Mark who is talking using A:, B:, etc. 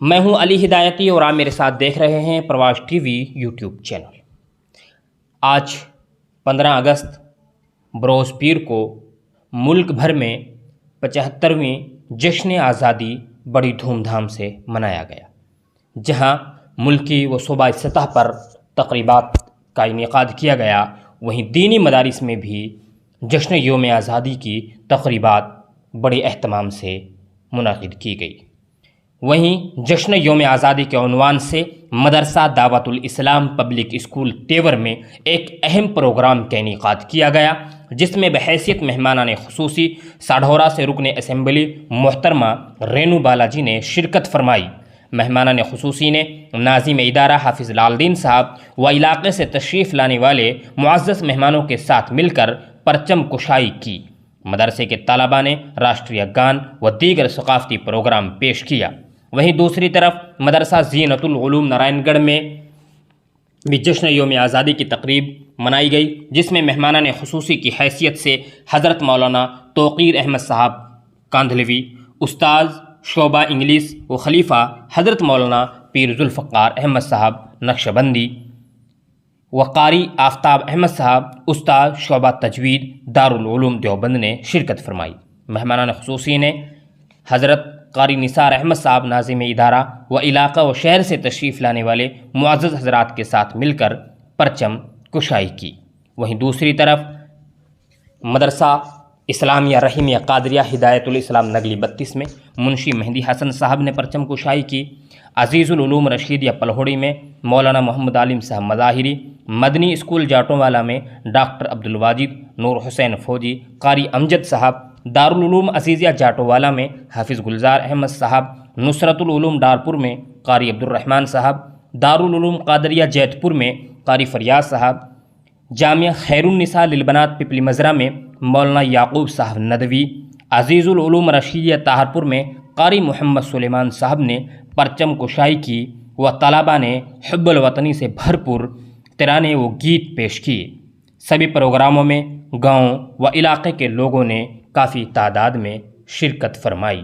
A: میں ہوں علی ہدایتی اور آپ میرے ساتھ دیکھ رہے ہیں پرواز ٹی وی یوٹیوب چینل۔ آج 15 اگست بروز پیر کو ملک بھر میں 75ویں جشن آزادی بڑی دھوم دھام سے منایا گیا، جہاں ملکی و صوبائی سطح پر تقریبات کا انعقاد کیا گیا، وہیں دینی مدارس میں بھی جشن یوم آزادی کی تقریبات بڑے اہتمام سے منعقد کی گئی۔ وہیں جشن یوم آزادی کے عنوان سے مدرسہ دعوت الاسلام پبلک اسکول تیور میں ایک اہم پروگرام کا انعقاد کیا گیا، جس میں بحیثیت مہمانان خصوصی ساڑھورا سے رکن اسمبلی محترمہ رینو بالاجی نے شرکت فرمائی۔ مہمانان خصوصی نے ناظم ادارہ حافظ لال دین صاحب و علاقے سے تشریف لانے والے معزز مہمانوں کے ساتھ مل کر پرچم کشائی کی۔ مدرسے کے طلباء نے راشٹریہ گان و دیگر ثقافتی پروگرام پیش کیا۔ وہیں دوسری طرف مدرسہ زینت العلوم نارائن گڑھ میں بھی جشن یوم آزادی کی تقریب منائی گئی، جس میں مہمانان خصوصی کی حیثیت سے حضرت مولانا توقیر احمد صاحب کاندھلوی، استاذ شعبہ انگلش و خلیفہ حضرت مولانا پیر ذوالفقار احمد صاحب نقشبندی و قاری آفتاب احمد صاحب استاد شعبہ تجوید دارالعلوم دیوبند نے شرکت فرمائی۔ مہمانان خصوصی نے حضرت قاری نثار احمد صاحب ناظم ادارہ و علاقہ و شہر سے تشریف لانے والے معزز حضرات کے ساتھ مل کر پرچم کشائی کی۔ وہیں دوسری طرف مدرسہ اسلامیہ رحیمیہ قادریہ ہدایت الاسلام نگلی 32 میں منشی مہدی حسن صاحب نے پرچم کشائی کی۔ عزیز العلوم رشیدیہ پلہوڑی میں مولانا محمد عالم صاحب مظاہری، مدنی اسکول جاٹوں والا میں ڈاکٹر عبدالواجد نور حسین فوجی، قاری امجد صاحب، دارالعلوم عزیزیہ جاٹوں والا میں حافظ گلزار احمد صاحب، نصرت العلوم ڈارپور میں قاری عبدالرحمن صاحب، دارالعلوم قادریہ جیت پور میں قاری فریاض صاحب، جامعہ خیر النساء للبنات پپلی مزرہ میں مولانا یعقوب صاحب ندوی، عزیز العلوم رشیدیہ طاہرپور میں قاری محمد سلیمان صاحب نے پرچم کشائی کی و طلباء نے حب الوطنی سے بھرپور ترانے و گیت پیش کیے۔ سبھی پروگراموں میں گاؤں و علاقے کے لوگوں نے کافی تعداد میں شرکت فرمائی۔